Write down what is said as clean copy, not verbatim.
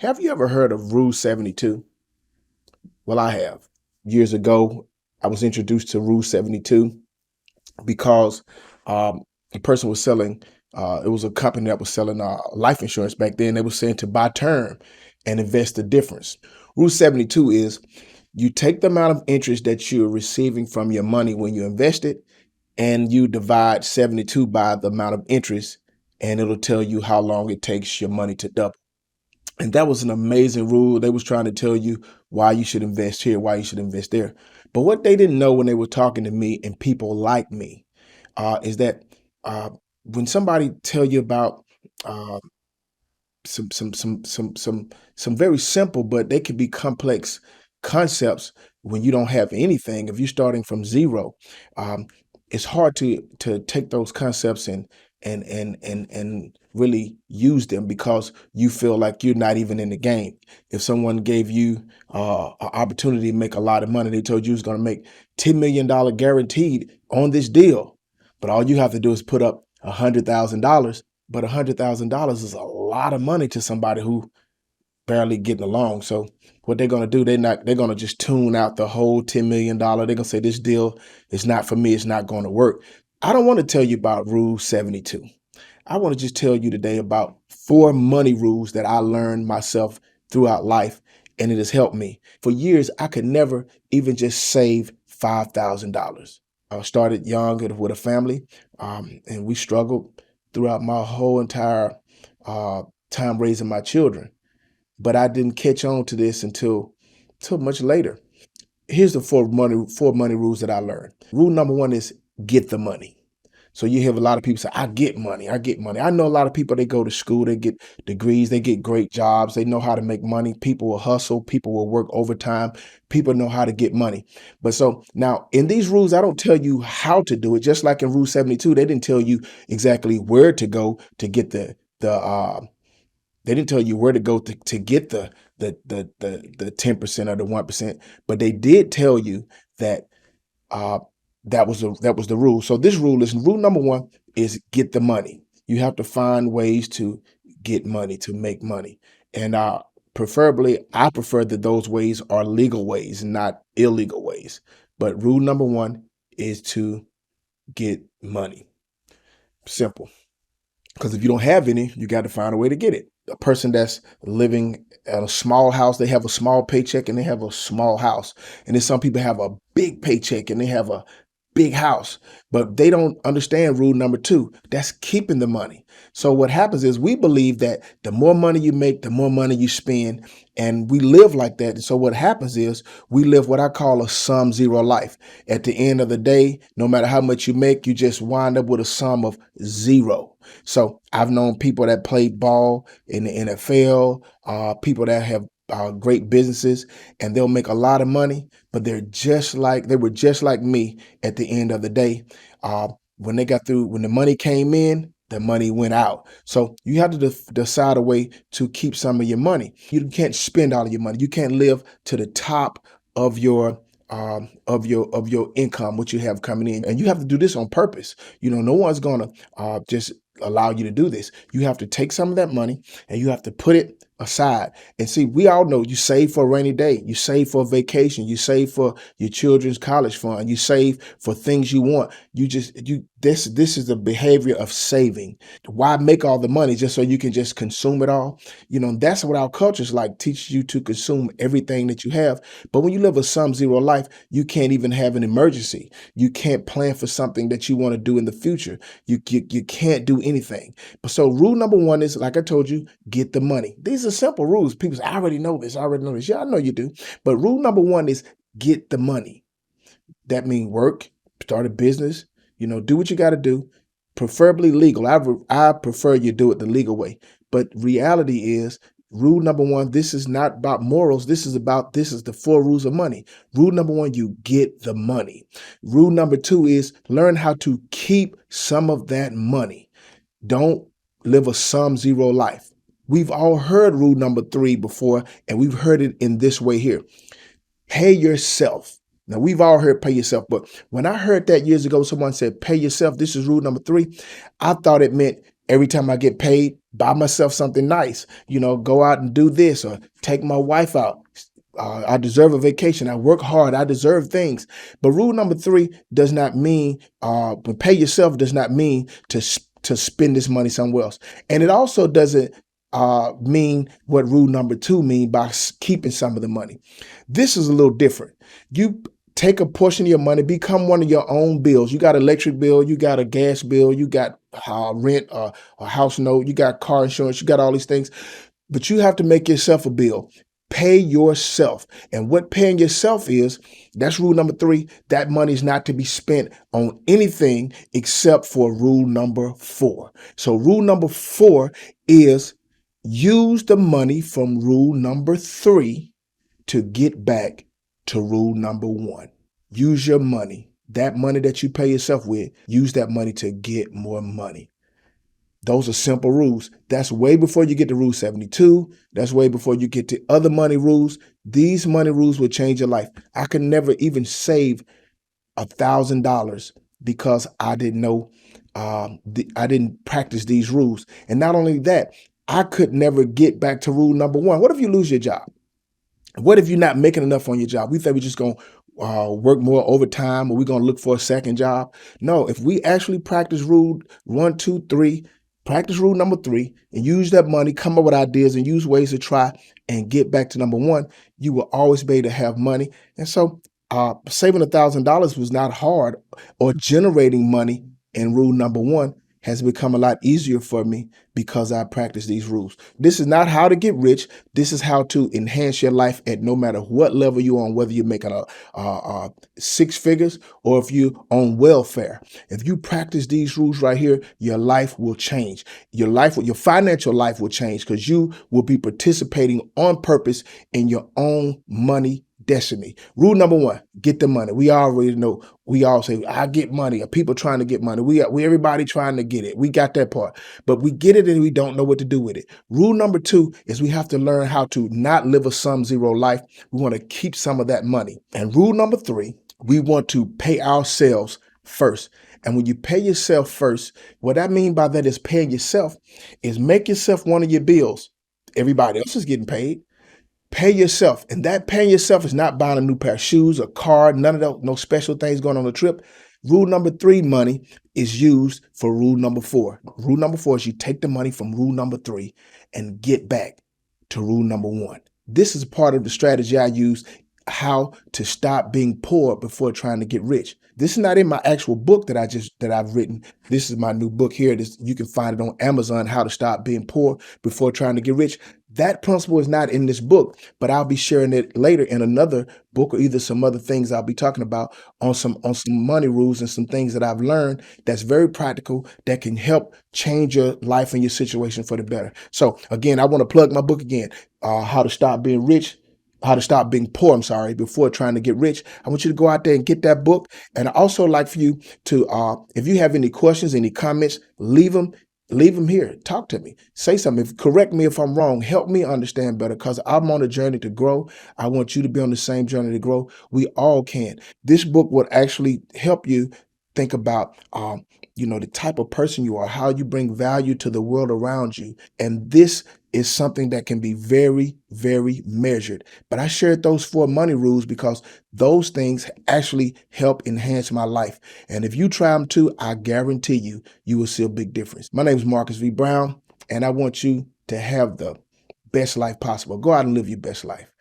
Have you ever heard of Rule 72? Well, I have. Years ago, I was introduced to Rule 72 because the person was selling, it was a company that was selling life insurance back then. They were saying to buy term and invest the difference. Rule 72 is you take the amount of interest that you're receiving from your money when you invest it, and you divide 72 by the amount of interest, and it'll tell you how long it takes your money to double. And that was an amazing rule. They was trying to tell you why you should invest here, why you should invest there. But what they didn't know when they were talking to me and people like me is that uh, when somebody tell you about uh, some very simple, but they can be complex concepts when you don't have anything. If you're starting from zero, um, it's hard to take those concepts and really use them because you feel like you're not even in the game. If someone gave you an opportunity to make a lot of money, they told you it's going to make $10 million guaranteed on this deal, but all you have to do is put up $100,000. But $100,000 is a lot of money to somebody who barely getting along. So what they're gonna do, they're gonna just tune out the whole $10 million. They're gonna say this deal is not for me. It's not going to work. I don't want to tell you about Rule 72. I want to just tell you today about 4 money rules that I learned myself throughout life, and it has helped me. For years, I could never even just save $5,000. I started young with a family, and we struggled throughout my whole entire uh, time raising my children. But I didn't catch on to this until much later. Here's the 4 money rules that I learned. Rule number 1 is get the money. So you hear a lot of people say, I get money, I get money. I know a lot of people, they go to school, they get degrees, they get great jobs, they know how to make money. People will hustle, people will work overtime, people know how to get money. But so now in these rules, I don't tell you how to do it. Just like in Rule 72, they didn't tell you exactly where to go to get they didn't tell you where to go to get the 10% or the 1%, but they did tell you that uh, that was the rule. So this rule is rule number 1 is get the money. You have to find ways to get money, to make money. And preferably, I prefer that those ways are legal ways, not illegal ways. But rule number 1 is to get money. Simple. Because if you don't have any, you got to find a way to get it. A person that's living at a small house, they have a small paycheck and they have a small house. And then some people have a big paycheck and they have a big house, but they don't understand rule number 2. That's keeping the money. So what happens is we believe that the more money you make, the more money you spend, and we live like that. And so what happens is we live what I call a sum zero life. At the end of the day, no matter how much you make, you just wind up with a sum of zero. So I've known people that played ball in the NFL, people that have great businesses, and they'll make a lot of money, but they were just like me at the end of the day. When they got through, when the money came in, the money went out. So you have to decide a way to keep some of your money. You can't spend all of your money. You can't live to the top of your income, what you have coming in, and you have to do this on purpose. No one's gonna just allow you to do this. You have to take some of that money and you have to put it aside. And see, we all know you save for a rainy day, you save for a vacation, you save for your children's college fund, you save for things you want. This is the behavior of saving. Why make all the money just so you can just consume it all? That's what our culture is like, teaches you to consume everything that you have. But when you live a sum zero life, you can't even have an emergency. You can't plan for something that you want to do in the future. You can't do anything. But so rule number 1 is, like I told you, get the money. These are simple rules. People say, I already know this. I already know this. Yeah, I know you do. But rule number 1 is get the money. That means work, start a business, do what you got to do, preferably legal. I prefer you do it the legal way. But reality is, rule number 1, this is not about morals. This is the 4 rules of money. Rule number 1, you get the money. Rule number 2 is learn how to keep some of that money. Don't live a sum zero life. We've all heard rule number 3 before, and we've heard it in this way here. Pay yourself. Now, we've all heard pay yourself, but when I heard that years ago, someone said, pay yourself, this is rule number 3, I thought it meant every time I get paid, buy myself something nice, go out and do this or take my wife out. I deserve a vacation. I work hard. I deserve things. But rule number three does not mean, pay yourself does not mean to spend this money somewhere else. And it also doesn't mean what rule number two mean by keeping some of the money. This is a little different. You take a portion of your money, become one of your own bills. You got electric bill, you got a gas bill, you got rent, a house note, you got car insurance, you got all these things, but you have to make yourself a bill. Pay yourself. And what paying yourself is, that's rule number three. That money is not to be spent on anything except for rule number four. So rule number four is use the money from rule number three to get back to rule number one. Use your money, that money that you pay yourself with, use that money to get more money. Those are simple rules. That's way before you get to Rule 72. That's way before you get to other money rules. These money rules will change your life. I could never even save $1,000 because I didn't know, I didn't practice these rules. And not only that, I could never get back to rule number one. What if you lose your job? What if you're not making enough on your job? We think we're just going to work more overtime, or we're going to look for a second job. No, if we actually practice rule 1, 2, 3, practice rule number three, and use that money, come up with ideas and use ways to try and get back to number one, you will always be able to have money. And so saving $1,000 was not hard, or generating money in rule number one has become a lot easier for me because I practice these rules. This is not how to get rich. This is how to enhance your life at no matter what level you're on, whether you're making a six figures or if you're on welfare. If you practice these rules right here, your life will change. Your financial life will change because you will be participating on purpose in your own money destiny. Rule number one, get the money. We already know. We all say, I get money. Or people trying to get money. We everybody trying to get it. We got that part. But we get it and we don't know what to do with it. Rule number two is we have to learn how to not live a sum zero life. We want to keep some of that money. And rule number three, we want to pay ourselves first. And when you pay yourself first, what I mean by that is paying yourself is make yourself one of your bills. Everybody else is getting paid. Pay yourself. And that paying yourself is not buying a new pair of shoes, a car, none of those, no special things going on the trip. Rule number three money is used for rule number four. Rule number four is you take the money from rule number three and get back to rule number one. This is part of the strategy I use, how to stop being poor before trying to get rich. This is not in my actual book that I've written. This is my new book here. You can find it on Amazon, How to Stop Being Poor Before Trying to Get Rich. That principle is not in this book, but I'll be sharing it later in another book, or either some other things I'll be talking about on some money rules and some things that I've learned that's very practical that can help change your life and your situation for the better. So again, I want to plug my book again, How to Stop Being Rich. How to Stop Being Poor, before trying to get rich. I want you to go out there and get that book. And I also like for you to, if you have any questions, any comments, leave them here. Talk to me. Say something. Correct me if I'm wrong. Help me understand better, because I'm on a journey to grow. I want you to be on the same journey to grow. We all can. This book would actually help you think about, the type of person you are, how you bring value to the world around you. And this is something that can be very, very measured. But I shared those 4 money rules because those things actually help enhance my life. And if you try them too, I guarantee you will see a big difference. My name is Marcus V. Brown, and I want you to have the best life possible. Go out and live your best life.